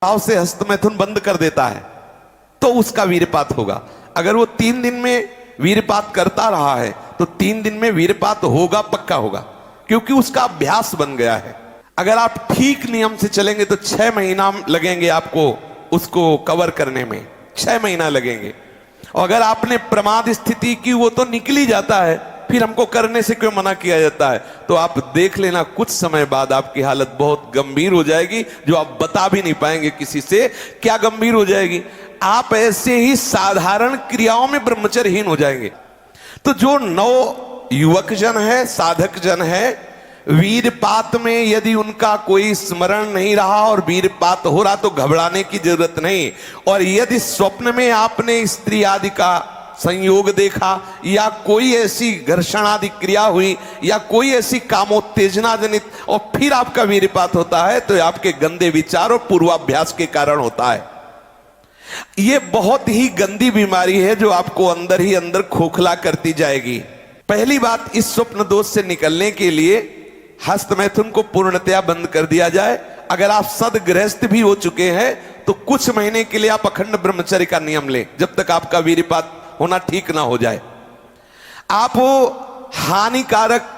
भाव से हस्तमैथुन बंद कर देता है तो उसका वीरपात होगा। अगर वो 3 दिन में वीरपात करता रहा है तो 3 दिन में वीरपात होगा, पक्का होगा, क्योंकि उसका अभ्यास बन गया है। अगर आप ठीक नियम से चलेंगे तो 6 महीना लगेंगे आपको उसको कवर करने में, 6 महीना लगेंगे। और अगर आपने प्रमाद स्थिति की, वो तो निकल ही जाता है, फिर हमको करने से क्यों मना किया जाता है? तो आप देख लेना कुछ समय बाद आपकी हालत बहुत गंभीर हो जाएगी, जो आप बता भी नहीं पाएंगे किसी से। क्या गंभीर हो जाएगी? आप ऐसे ही साधारण क्रियाओं में ब्रह्मचर्यहीन हो जाएंगे। तो जो नव युवक जन है, साधक जन है, वीरपात में यदि उनका कोई स्मरण नहीं रहा और वीरपात हो रहा तो घबराने की जरूरत नहीं। और यदि स्वप्न में आपने स्त्री आदि का संयोग देखा या कोई ऐसी घर्षण आदि क्रिया हुई या कोई ऐसी कामोत्तेजना जनित और फिर आपका वीरपात होता है तो आपके गंदे विचार और पूर्वाभ्यास के कारण होता है। यह बहुत ही गंदी बीमारी है जो आपको अंदर ही अंदर खोखला करती जाएगी। पहली बात, इस स्वप्न दोष से निकलने के लिए हस्तमैथुन को पूर्णतया बंद कर दिया जाए। अगर आप सदगृहस्थ भी हो चुके हैं तो कुछ महीने के लिए आप अखंड ब्रह्मचर्य का नियम लें, जब तक आपका वीरपात होना ठीक ना हो जाए। आप वो हानिकारक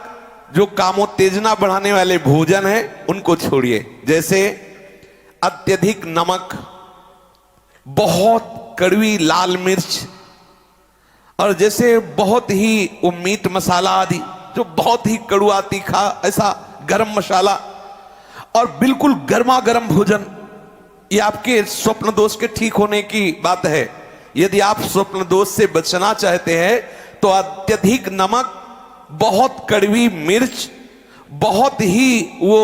जो कामोत्तेजना बढ़ाने वाले भोजन हैं उनको छोड़िए, जैसे अत्यधिक नमक, बहुत कड़वी लाल मिर्च, और जैसे बहुत ही वो मीट मसाला आदि जो बहुत ही कड़वा तीखा, ऐसा गरम मसाला, और बिल्कुल गर्मा गर्म भोजन। ये आपके स्वप्न दोष के ठीक होने की बात है। यदि आप स्वप्न दोष से बचना चाहते हैं तो अत्यधिक नमक, बहुत कड़वी मिर्च, बहुत ही वो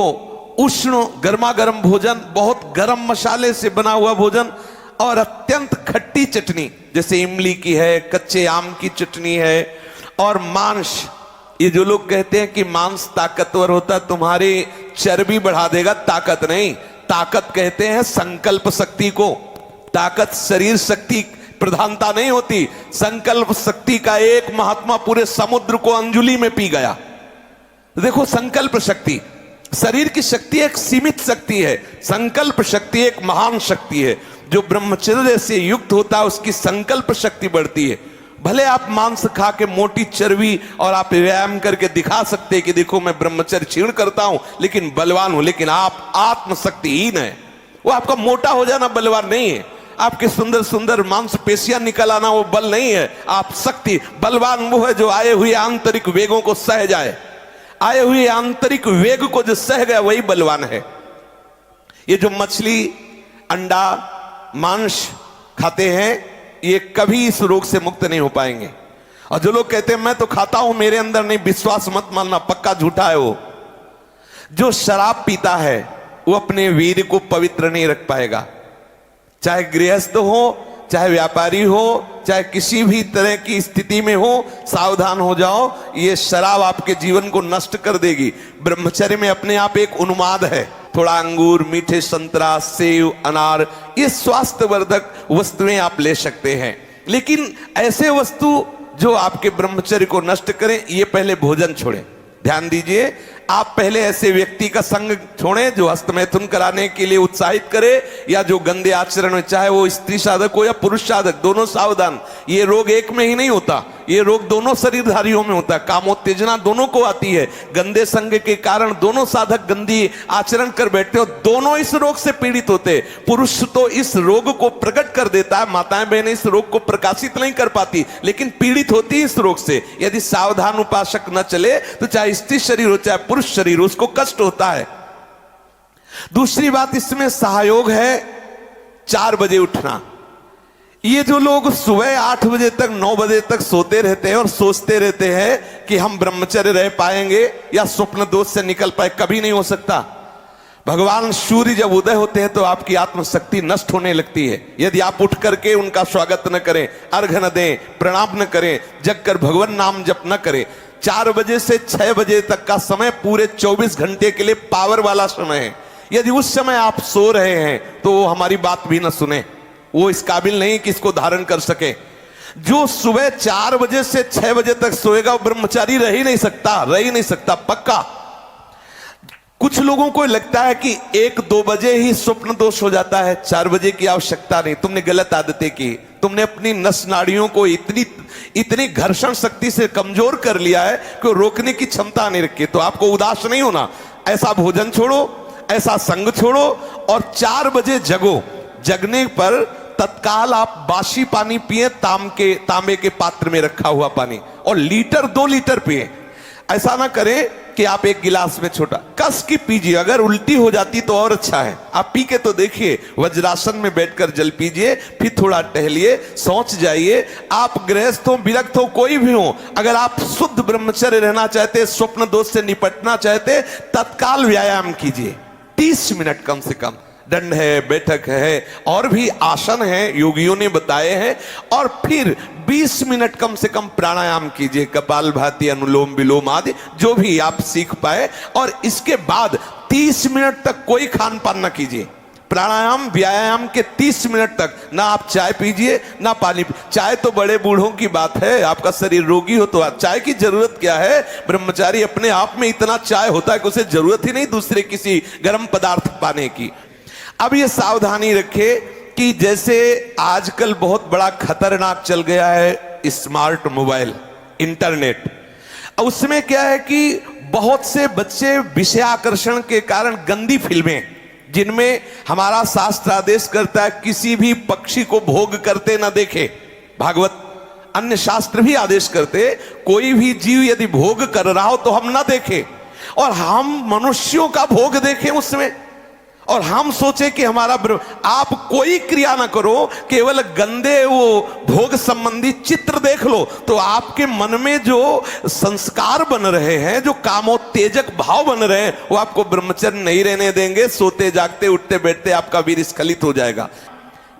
उष्ण गर्मा गर्म भोजन, बहुत गर्म मसाले से बना हुआ भोजन, और अत्यंत खट्टी चटनी, जैसे इमली की है, कच्चे आम की चटनी है, और मांस। ये जो लोग कहते हैं कि मांस ताकतवर होता है, तुम्हारी चर्बी बढ़ा देगा, ताकत नहीं। ताकत कहते हैं संकल्प शक्ति को। ताकत शरीर शक्ति प्रधानता नहीं होती। संकल्प शक्ति का एक महात्मा पूरे समुद्र को अंजुलि में पी गया। देखो, संकल्प शक्ति, शरीर की शक्ति एक सीमित शक्ति है, संकल्प शक्ति एक महान शक्ति है। जो ब्रह्मचर्य से युक्त होता है उसकी संकल्प शक्ति बढ़ती है। भले आप मांस खा के मोटी चर्बी और आप व्यायाम करके दिखा सकते हैं कि देखो मैं ब्रह्मचर्य क्षीण करता हूं लेकिन बलवान हूं, लेकिन आप आत्मशक्तिहीन है। वो आपका मोटा हो जाना बलवान नहीं है, आपके सुंदर सुंदर मांसपेशियां निकल आना वो बल नहीं है। आप शक्ति, बलवान वो है जो आए हुए आंतरिक वेगों को सह जाए। आए हुए आंतरिक वेग को जो सह गया वही बलवान है। ये जो मछली, अंडा, मांस खाते हैं ये कभी इस रोग से मुक्त नहीं हो पाएंगे। और जो लोग कहते हैं मैं तो खाता हूं मेरे अंदर नहीं, विश्वास मत मानना, पक्का झूठा है वो। जो शराब पीता है वो अपने वीर को पवित्र नहीं रख पाएगा। चाहे गृहस्थ हो, चाहे व्यापारी हो, चाहे किसी भी तरह की स्थिति में हो, सावधान हो जाओ, ये शराब आपके जीवन को नष्ट कर देगी। ब्रह्मचर्य में अपने आप एक उन्माद है। थोड़ा अंगूर, मीठे संतरा, सेव, अनार, ये स्वास्थ्यवर्धक वस्तुएं आप ले सकते हैं, लेकिन ऐसे वस्तु जो आपके ब्रह्मचर्य को नष्ट करें, ये पहले भोजन छोड़ें। ध्यान दीजिए, आप पहले ऐसे व्यक्ति का संग छोड़ें जो हस्तमैथुन कराने के लिए उत्साहित करे या जो गंदे आचरण में, चाहे वो स्त्री साधक हो या पुरुष साधक, दोनों सावधान। ये रोग एक में ही नहीं होता, ये रोग दोनों शरीरधारियों में होता है। कामोत्तेजना दोनों को आती है। गंदे संग के कारण दोनों साधक गंदी आचरण कर बैठते हो, दोनों इस रोग से पीड़ित होते। पुरुष तो इस रोग को प्रकट कर देता है, माताएं बहनें इस रोग को प्रकाशित नहीं कर पाती, लेकिन पीड़ित होती इस रोग से। यदि सावधान उपासक न चले तो चाहे स्त्री शरीर हो चाहे पुरुष शरीर, उसको कष्ट होता है। दूसरी बात इसमें सहयोग है 4 बजे उठना। ये जो लोग सुबह 8 बजे तक 9 बजे तक सोते रहते हैं और सोचते रहते हैं कि हम ब्रह्मचर्य रह पाएंगे या स्वप्न दोष से निकल पाए, कभी नहीं हो सकता। भगवान सूर्य जब उदय होते हैं तो आपकी आत्मशक्ति नष्ट होने लगती है। यदि आप उठ करके उनका स्वागत न करें, अर्घ्य न दें, प्रणाम न करें, जग कर भगवान नाम जप न करें। 4 बजे से 6 बजे तक का समय पूरे 24 घंटे के लिए पावर वाला समय है। यदि उस समय आप सो रहे हैं तो वो हमारी बात भी न सुने, वो इस काबिल नहीं कि इसको धारण कर सके। जो सुबह 4 बजे से 6 बजे तक सोएगा वो ब्रह्मचारी रह ही नहीं सकता, पक्का। कुछ लोगों को लगता है कि 1-2 बजे ही स्वप्न दोष हो जाता है, 4 बजे की आवश्यकता नहीं। तुमने गलत आदतें की, तुमने अपनी नस नाड़ियों को इतनी घर्षण शक्ति से कमजोर कर लिया है कि रोकने की क्षमता नहीं रखी। तो आपको उदास नहीं होना, ऐसा भोजन छोड़ो, ऐसा संग छोड़ो और 4 बजे जगो। जगने पर तत्काल आप बासी पानी पिए, तांबे के पात्र में रखा हुआ पानी, और 1-2 लीटर पिए। ऐसा ना करें कि आप 1 गिलास में छोटा कस की पीजिए। अगर उल्टी हो जाती तो और अच्छा है, आप पी के तो देखिए। वज्रासन में बैठकर जल पीजिए, फिर थोड़ा टहलिए, सोच जाइए। आप गृहस्थ हो, विरक्त हो, कोई भी हो, अगर आप शुद्ध ब्रह्मचर्य रहना चाहते, स्वप्न दोष से निपटना चाहते, तत्काल व्यायाम कीजिए। 30 मिनट कम से कम। दंड है, बैठक है, और भी आसन है योगियों ने बताए हैं। और फिर 20 मिनट कम से कम प्राणायाम कीजिए, कपालभाति, अनुलोम विलोम आदि जो भी आप सीख पाए। और इसके बाद 30 मिनट तक कोई खान पान ना कीजिए। प्राणायाम व्यायाम के 30 मिनट तक ना आप चाय पीजिए ना पानी। चाय तो बड़े बूढ़ों की बात है, आपका शरीर रोगी हो तो चाय की जरूरत क्या है। ब्रह्मचारी अपने आप में इतना चाय होता है कि उसे जरूरत ही नहीं दूसरे किसी गर्म पदार्थ पाने की। अब ये सावधानी रखे कि जैसे आजकल बहुत बड़ा खतरनाक चल गया है स्मार्ट मोबाइल, इंटरनेट। उसमें क्या है कि बहुत से बच्चे विषयाकर्षण के कारण गंदी फिल्में, जिनमें हमारा शास्त्र आदेश करता है किसी भी पक्षी को भोग करते ना देखे। भागवत अन्य शास्त्र भी आदेश करते कोई भी जीव यदि भोग कर रहा हो तो हम ना देखें, और हम मनुष्यों का भोग देखें उसमें। और हम सोचे कि हमारा आप कोई क्रिया ना करो, केवल गंदे वो भोग संबंधी चित्र देख लो तो आपके मन में जो संस्कार बन रहे हैं, जो कामोत्तेजक भाव बन रहे हैं, वो आपको ब्रह्मचर्य नहीं रहने देंगे। सोते जागते उठते बैठते आपका वीर स्खलित हो जाएगा।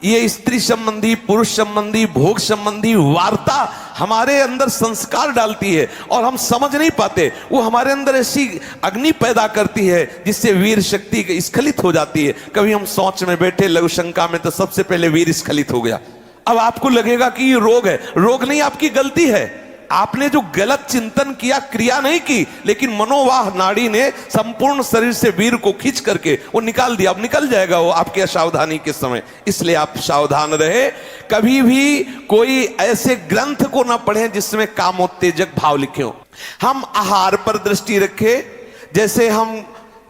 ये स्त्री संबंधी, पुरुष संबंधी, भोग संबंधी वार्ता हमारे अंदर संस्कार डालती है और हम समझ नहीं पाते। वो हमारे अंदर ऐसी अग्नि पैदा करती है जिससे वीर शक्ति स्खलित हो जाती है। कभी हम सोच में बैठे लघु शंका में तो सबसे पहले वीर स्खलित हो गया। अब आपको लगेगा कि ये रोग है। रोग नहीं, आपकी गलती है। आपने जो गलत चिंतन किया, क्रिया नहीं की, लेकिन मनोवाह नाड़ी ने संपूर्ण शरीर से वीर को खींच करके वो निकाल दिया। अब निकल जाएगा वो आपके असावधानी के समय। इसलिए आप सावधान रहे। कभी भी कोई ऐसे ग्रंथ को ना पढ़ें जिसमें कामोत्तेजक भाव लिखे हो। हम आहार पर दृष्टि रखें। जैसे हम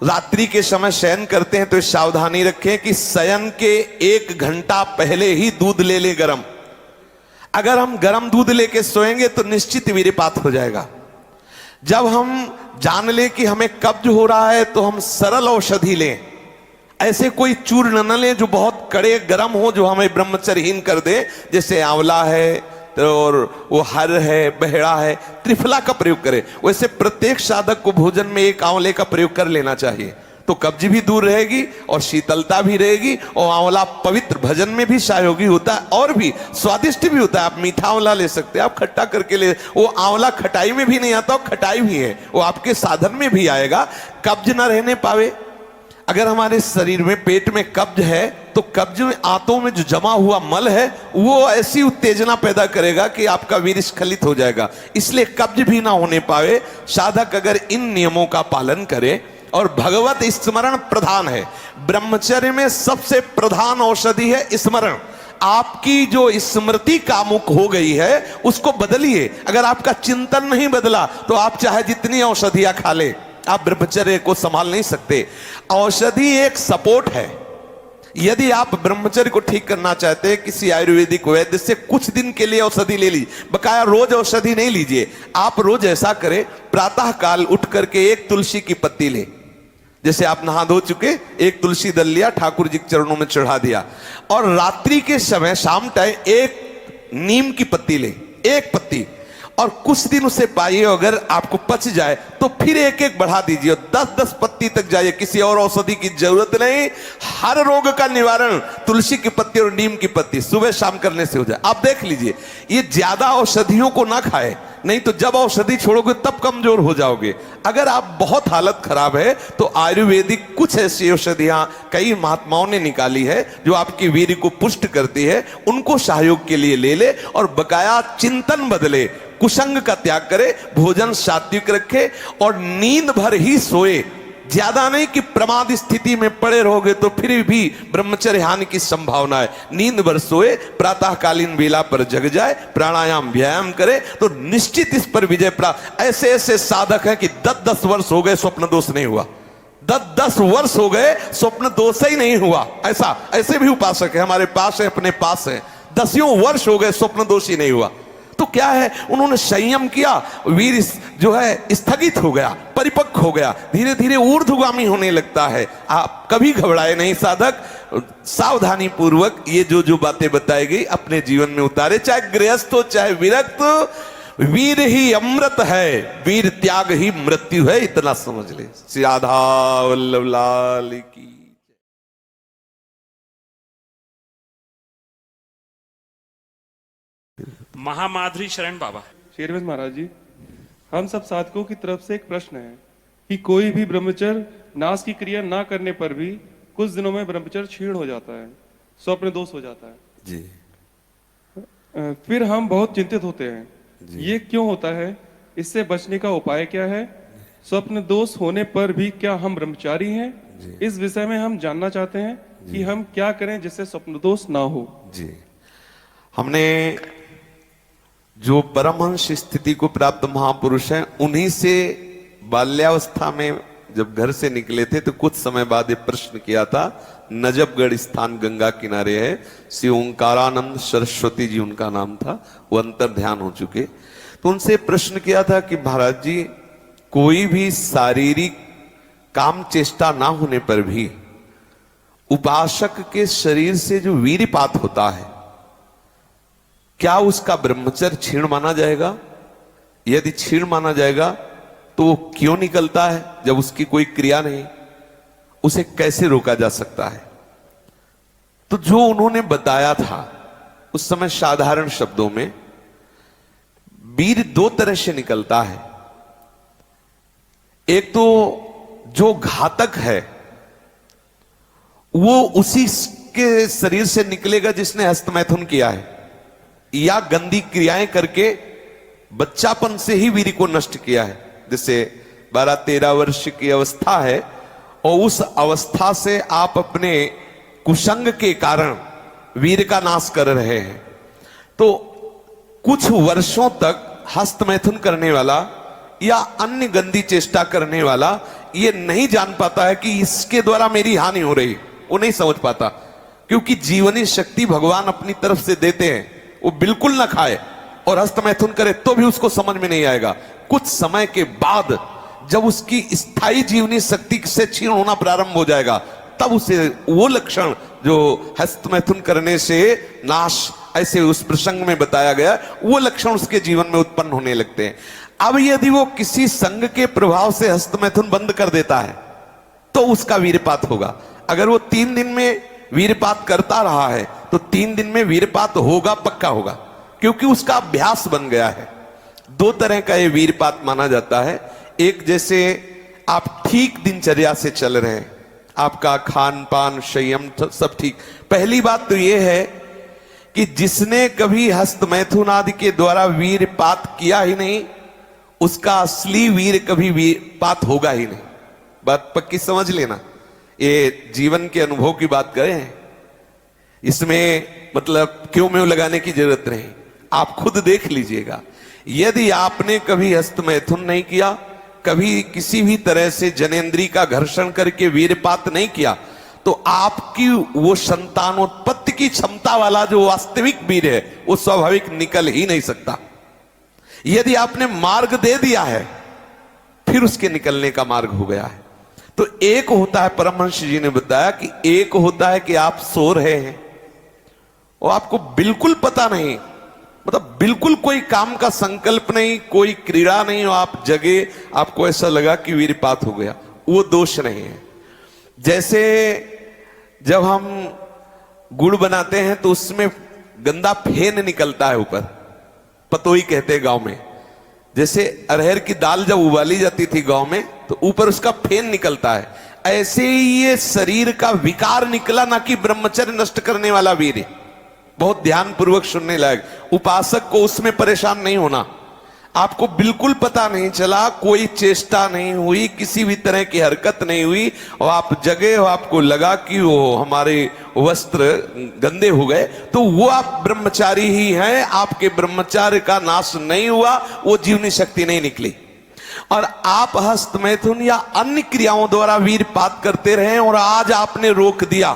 रात्रि के समय शयन करते हैं तो सावधानी रखें कि शयन के 1 घंटा पहले ही दूध ले ले गरम। अगर हम गर्म दूध लेके सोएंगे तो निश्चित वीर्यपात हो जाएगा। जब हम जान लें कि हमें कब्ज हो रहा है तो हम सरल औषधि लें। ऐसे कोई चूर्ण न लें जो बहुत कड़े गर्म हो, जो हमें ब्रह्मचर्यहीन कर दे। जैसे आंवला है और वो हर है, बहेड़ा है, त्रिफला का प्रयोग करें। वैसे प्रत्येक साधक को भोजन में 1 आंवले का प्रयोग कर लेना चाहिए, तो कब्ज भी दूर रहेगी और शीतलता भी रहेगी। और आंवला पवित्र भजन में भी सहयोगी होता है और भी स्वादिष्ट भी होता है। आप मीठा आंवला ले सकते हैं, आप खट्टा करके ले। वो आंवला खटाई में भी नहीं आता, और खटाई भी है, वो आपके साधन में भी आएगा। कब्ज ना रहने पावे। अगर हमारे शरीर में, पेट में कब्ज है तो कब्ज में, आंतों में जो जमा हुआ मल है वो ऐसी उत्तेजना पैदा करेगा कि आपका वीर स्खलित हो जाएगा। इसलिए कब्ज भी ना होने पावे। साधक अगर इन नियमों का पालन करे और भगवत स्मरण प्रधान है। ब्रह्मचर्य में सबसे प्रधान औषधि है स्मरण। आपकी जो स्मृति कामुक हो गई है उसको बदलिए। अगर आपका चिंतन नहीं बदला तो आप चाहे जितनी औषधियां खा ले, आप ब्रह्मचर्य को संभाल नहीं सकते। औषधि एक सपोर्ट है। यदि आप ब्रह्मचर्य को ठीक करना चाहते हैं, किसी आयुर्वेदिक वैद्य से कुछ दिन के लिए औषधि ले लीजिए। बकाया रोज औषधि नहीं लीजिए। आप रोज ऐसा करें, प्रातः काल उठ करके 1 तुलसी की पत्ती ले। जैसे आप नहा धो चुके, 1 तुलसी दल लिया, ठाकुर जी के चरणों में चढ़ा दिया। और रात्रि के समय शाम टाइम 1 नीम की पत्ती ले, 1 पत्ती, और कुछ दिन उसे पाइए। अगर आपको पच जाए तो फिर 1-1 बढ़ा दीजिए, 10-10 पत्ती तक जाइए। किसी और औषधि की जरूरत नहीं। हर रोग का निवारण तुलसी की पत्ती और नीम की पत्ती सुबह शाम करने से हो जाए। आप देख लीजिए, ये ज्यादा औषधियों को ना खाए, नहीं तो जब औषधि छोड़ोगे तब कमजोर हो जाओगे। अगर आप बहुत हालत खराब है तो आयुर्वेदिक कुछ ऐसी औषधियां कई महात्माओं ने निकाली है जो आपकी वीर्य को पुष्ट करती है। उनको सहयोग के लिए ले ले और बकाया चिंतन बदले, कुसंग का त्याग करे, भोजन सात्विक रखे और नींद भर ही सोए। ज्यादा नहीं कि प्रमाद स्थिति में पड़े रहोगे तो फिर भी ब्रह्मचर्य हानि की संभावना है। नींद भर सोए, प्रातःकालीन वेला पर जग जाए, प्राणायाम व्यायाम करे तो निश्चित इस पर विजय प्राप्त। ऐसे ऐसे साधक हैं कि 10-10 वर्ष हो गए स्वप्न दोष नहीं हुआ, 10-10 वर्ष हो गए स्वप्न दोष ही नहीं हुआ। ऐसे भी उपासक है हमारे पास है, अपने पास है, 10 वर्ष हो गए स्वप्न दोष ही नहीं हुआ। तो क्या है, उन्होंने संयम किया, वीर जो है स्थगित हो गया, परिपक्व हो गया, धीरे धीरे ऊर्ध्वगामी होने लगता है। आप कभी घबराए नहीं साधक, सावधानी पूर्वक ये जो बातें बताई गई अपने जीवन में उतारे, चाहे गृहस्थ हो चाहे विरक्त हो। वीर ही अमृत है, वीर त्याग ही मृत्यु है, इतना समझ ले। श्री राधा वल्लभ लाल की। महामाधुरी शरण बाबा। शेरविंद महाराज जी, हम सब साधकों की तरफ से एक प्रश्न है कि कोई भी ब्रह्मचर्य नाश की क्रिया ना करने पर भी कुछ दिनों में ब्रह्मचर्य क्षीण हो जाता है, स्वप्न दोष हो जाता है जी। फिर हम बहुत चिंतित होते हैं, ये क्यों होता है? इससे बचने का उपाय क्या है? स्वप्न दोष होने पर भी क्या हम ब्रह्मचारी हैं? इस विषय में हम जानना चाहते हैं कि हम क्या करें जिससे स्वप्न दोष ना हो। जी, हमने जो परमहंस स्थिति को प्राप्त महापुरुष हैं, उन्हीं से बाल्यावस्था में जब घर से निकले थे तो कुछ समय बाद ये प्रश्न किया था। नजबगढ़ स्थान गंगा किनारे है, श्री ओंकारानंद सरस्वती जी उनका नाम था, वो अंतर ध्यान हो चुके। तो उनसे प्रश्न किया था कि महाराज जी, कोई भी शारीरिक काम चेष्टा ना होने पर भी उपासक के शरीर से जो वीर्यपात होता है, क्या उसका ब्रह्मचर्य क्षीण माना जाएगा? यदि क्षीण माना जाएगा तो वो क्यों निकलता है जब उसकी कोई क्रिया नहीं? उसे कैसे रोका जा सकता है? तो जो उन्होंने बताया था उस समय साधारण शब्दों में, वीर 2 तरह से निकलता है। एक तो जो घातक है वो उसी के शरीर से निकलेगा जिसने हस्तमैथुन किया है या गंदी क्रियाएं करके बच्चापन से ही वीर को नष्ट किया है। जैसे 12-13 वर्ष की अवस्था है और उस अवस्था से आप अपने कुसंग के कारण वीर का नाश कर रहे हैं, तो कुछ वर्षों तक हस्तमैथुन करने वाला या अन्य गंदी चेष्टा करने वाला ये नहीं जान पाता है कि इसके द्वारा मेरी हानि हो रही, वो नहीं समझ पाता, क्योंकि जीवनी शक्ति भगवान अपनी तरफ से देते हैं। वो बिल्कुल ना खाए और हस्तमैथुन करे तो भी उसको समझ में नहीं आएगा। कुछ समय के बाद जब उसकी स्थायी जीवनी शक्ति से क्षीण होना प्रारंभ हो जाएगा, तब उसे वो लक्षण जो हस्तमैथुन करने से नाश ऐसे उस प्रसंग में बताया गया, वो लक्षण उसके जीवन में उत्पन्न होने लगते हैं। अब यदि वो किसी संग के प्रभाव से हस्तमैथुन बंद कर देता है तो उसका वीर्यपात होगा। अगर वो 3 दिन में वीर्यपात करता रहा है तो 3 दिन में वीर्यपात होगा, पक्का होगा, क्योंकि उसका अभ्यास बन गया है। 2 तरह का ये वीर्यपात माना जाता है। एक, जैसे आप ठीक दिनचर्या से चल रहे हैं, आपका खान पान संयम सब ठीक। पहली बात तो ये है कि जिसने कभी हस्तमैथुन आदि के द्वारा वीर्यपात किया ही नहीं, उसका असली वीर कभी वीर्यपात होगा ही नहीं। बात पक्की समझ लेना, ये जीवन के अनुभव की बात करें, इसमें मतलब क्यों में लगाने की जरूरत नहीं, आप खुद देख लीजिएगा। यदि आपने कभी हस्तमैथुन नहीं किया, कभी किसी भी तरह से जनेंद्री का घर्षण करके वीर्यपात नहीं किया, तो आपकी वो संतानोत्पत्ति की क्षमता वाला जो वास्तविक वीर है वो स्वाभाविक निकल ही नहीं सकता। यदि आपने मार्ग दे दिया है फिर उसके निकलने का मार्ग हो गया है। तो एक होता है, परमहंस जी ने बताया कि एक होता है कि आप सो रहे हैं और आपको बिल्कुल पता नहीं, मतलब बिल्कुल कोई काम का संकल्प नहीं, कोई क्रीड़ा नहीं, और आप जगे, आपको ऐसा लगा कि वीर्यपात हो गया, वो दोष नहीं है। जैसे जब हम गुड़ बनाते हैं तो उसमें गंदा फेन निकलता है ऊपर, पतोई कहते हैं गांव में। जैसे अरहर की दाल जब उबाली जाती थी गांव में तो ऊपर उसका फेन निकलता है, ऐसे ही ये शरीर का विकार निकला, ना कि ब्रह्मचर्य नष्ट करने वाला वीर। बहुत ध्यान पूर्वक सुनने लायक, उपासक को उसमें परेशान नहीं होना। आपको बिल्कुल पता नहीं चला, कोई चेष्टा नहीं हुई, किसी भी तरह की हरकत नहीं हुई, और आप जगे हो, आपको लगा कि वो हमारे वस्त्र गंदे हो गए, तो वो आप ब्रह्मचारी ही हैं। आपके ब्रह्मचार्य का नाश नहीं हुआ, वो जीवनी शक्ति नहीं निकली। और आप हस्त मैथुन या अन्य क्रियाओं द्वारा वीरपात करते रहे, और आज आपने रोक दिया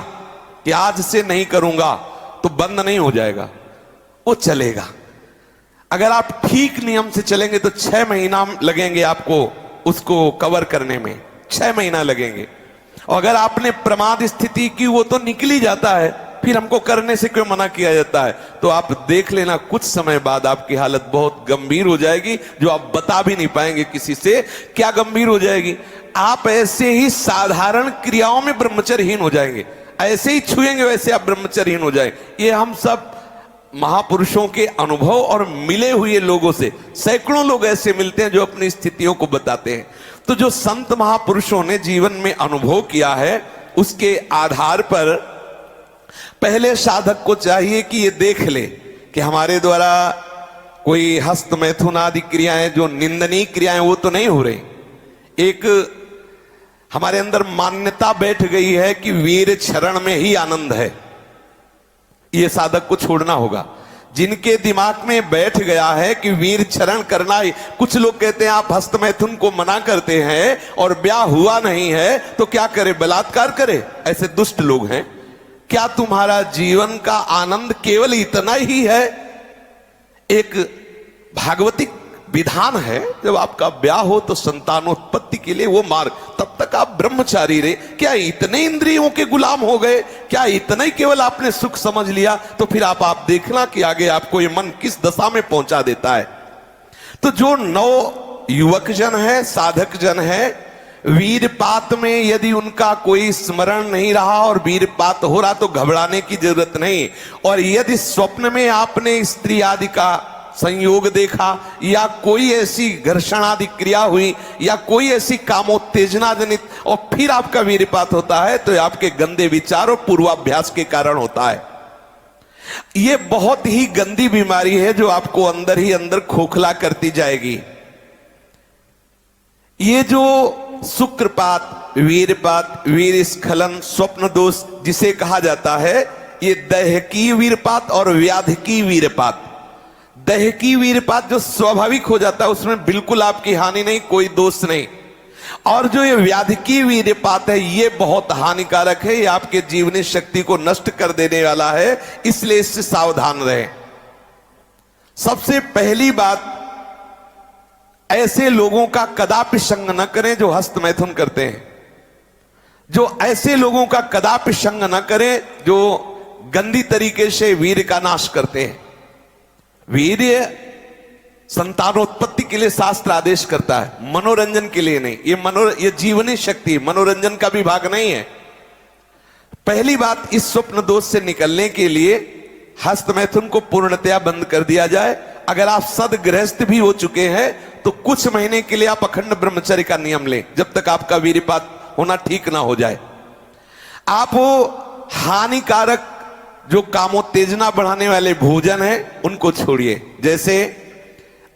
कि आज से नहीं करूंगा, तो बंद नहीं हो जाएगा, वो चलेगा। अगर आप ठीक नियम से चलेंगे तो 6 महीना लगेंगे आपको उसको कवर करने में, 6 महीना लगेंगे। और अगर आपने प्रमाद स्थिति की, वो तो निकल ही जाता है, फिर हमको करने से क्यों मना किया जाता है? तो आप देख लेना, कुछ समय बाद आपकी हालत बहुत गंभीर हो जाएगी, जो आप बता भी नहीं पाएंगे किसी से। क्या गंभीर हो जाएगी? आप ऐसे ही साधारण क्रियाओं में ब्रह्मचर्यहीन हो जाएंगे, ऐसे ही छुएंगे वैसे आप ब्रह्मचर्यहीन हो जाएंगे। ये हम सब महापुरुषों के अनुभव और मिले हुए लोगों से, सैकड़ों लोग ऐसे मिलते हैं जो अपनी स्थितियों को बताते हैं। तो जो संत महापुरुषों ने जीवन में अनुभव किया है, उसके आधार पर पहले साधक को चाहिए कि ये देख ले कि हमारे द्वारा कोई हस्त मैथुन आदि क्रियाएं, जो निंदनीय क्रियाएं, वो तो नहीं हो रही। एक हमारे अंदर मान्यता बैठ गई है कि वीर क्षरण में ही आनंद है, ये साधक को छोड़ना होगा। जिनके दिमाग में बैठ गया है कि वीर क्षरण करना ही, कुछ लोग कहते हैं आप हस्त मैथुन को मना करते हैं और ब्याह हुआ नहीं है तो क्या करे, बलात्कार करे, ऐसे दुष्ट लोग हैं। क्या तुम्हारा जीवन का आनंद केवल इतना ही है? एक भागवतिक विधान है, जब आपका ब्याह हो तो संतानोत्पत्ति के लिए वो मार्ग, तब तक आप ब्रह्मचारी रहे। क्या इतने इंद्रियों के गुलाम हो गए? क्या इतना ही केवल आपने सुख समझ लिया? तो फिर आप देखना कि आगे आपको ये मन किस दशा में पहुंचा देता है। तो जो नव युवक जन है, साधक जन है, वीरपात में यदि उनका कोई स्मरण नहीं रहा और वीरपात हो रहा, तो घबराने की जरूरत नहीं। और यदि स्वप्न में आपने स्त्री आदि का संयोग देखा, या कोई ऐसी घर्षण आदि क्रिया हुई, या कोई ऐसी कामोत्तेजना जनित, और फिर आपका वीरपात होता है, तो आपके गंदे विचार और पूर्वाभ्यास के कारण होता है। यह बहुत ही गंदी बीमारी है जो आपको अंदर ही अंदर खोखला करती जाएगी। ये जो शुक्रपात, वीरपात, वीर स्खलन, स्वप्न दोष जिसे कहा जाता है, ये दैहिकी वीरपात और व्याधिकी वीरपात। दैहिकी वीरपात जो स्वाभाविक हो जाता है, उसमें बिल्कुल आपकी हानि नहीं, कोई दोष नहीं। और जो ये व्याधिकी वीरपात है, ये बहुत हानिकारक है, ये आपके जीवनी शक्ति को नष्ट कर देने वाला है, इसलिए इससे सावधान रहें। सबसे पहली बात, ऐसे लोगों का कदापि संग न करें जो हस्त मैथुन करते हैं। जो ऐसे लोगों का कदापि संग न करें जो गंदी तरीके से वीर का नाश करते हैं। वीर्य संतानोत्पत्ति के लिए शास्त्र आदेश करता है, मनोरंजन के लिए नहीं। ये जीवनी शक्ति, मनोरंजन का भी भाग नहीं है। पहली बात, इस स्वप्न दोष से निकलने के लिए हस्त मैथुन को पूर्णतया बंद कर दिया जाए। अगर आप सदगृहस्थ भी हो चुके हैं तो कुछ महीने के लिए आप अखंड ब्रह्मचर्य का नियम लें, जब तक आपका वीरपात होना ठीक ना हो जाए। आप वो हानिकारक जो कामोत्तेजना बढ़ाने वाले भोजन है उनको छोड़िए, जैसे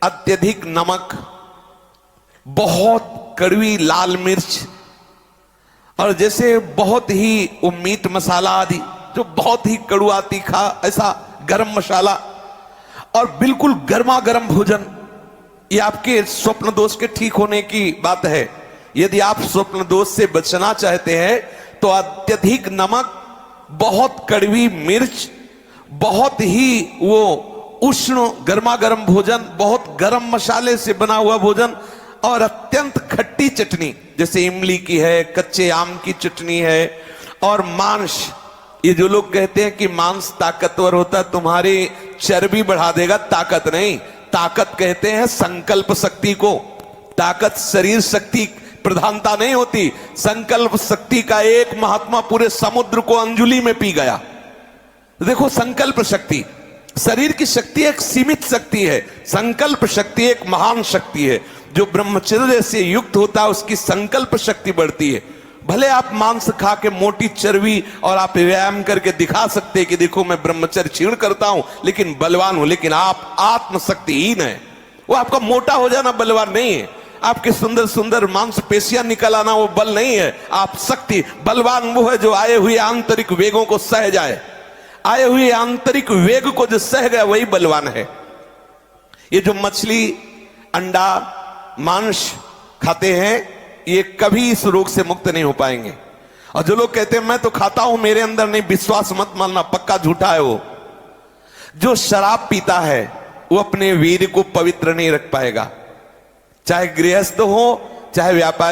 अत्यधिक नमक, बहुत कड़वी लाल मिर्च, और जैसे बहुत ही वो मीट मसाला आदि जो बहुत ही कड़वा तीखा, ऐसा गरम मसाला, और बिल्कुल गर्मा गर्म भोजन। ये आपके स्वप्न दोष के ठीक होने की बात है। यदि आप स्वप्न दोष से बचना चाहते हैं तो अत्यधिक नमक, बहुत कड़वी मिर्च, बहुत ही वो उष्ण गर्मा गर्म भोजन, बहुत गर्म मसाले से बना हुआ भोजन, और अत्यंत खट्टी चटनी, जैसे इमली की है, कच्चे आम की चटनी है, और मांस। ये जो लोग कहते हैं कि मांस ताकतवर होता है, तुम्हारी चर्बी बढ़ा देगा, ताकत नहीं। ताकत कहते हैं संकल्प शक्ति को। ताकत शरीर शक्ति प्रधानता नहीं होती। संकल्प शक्ति का एक महात्मा पूरे समुद्र को अंजुली में पी गया। देखो, संकल्प शक्ति, शरीर की शक्ति एक सीमित शक्ति है, संकल्प शक्ति एक महान शक्ति है। जो ब्रह्मचर्य से युक्त होता है उसकी संकल्प शक्ति बढ़ती है। भले आप मांस खा के मोटी चर्बी और आप व्यायाम करके दिखा सकते हैं कि देखो मैं ब्रह्मचर्य क्षीण करता हूं लेकिन बलवान हूं, लेकिन आप आत्मशक्तिहीन है। वो आपका मोटा हो जाना बलवान नहीं है, आपके सुंदर सुंदर मांसपेशियां निकल आना वो बल नहीं है। आप शक्ति, बलवान वो है जो आए हुए आंतरिक वेगों को सह जाए, आए हुए आंतरिक वेग को जो सह गया वही बलवान है। ये जो मछली, अंडा, मांस खाते हैं ये कभी इस रोग से मुक्त नहीं हो पाएंगे। और जो लोग कहते हैं मैं तो खाता हूं मेरे अंदर नहीं, विश्वास मत मानना, पक्का झूठा है वो। जो शराब पीता है वो अपने वीर को पवित्र नहीं रख पाएगा, चाहे गृहस्थ हो चाहे व्यापारी।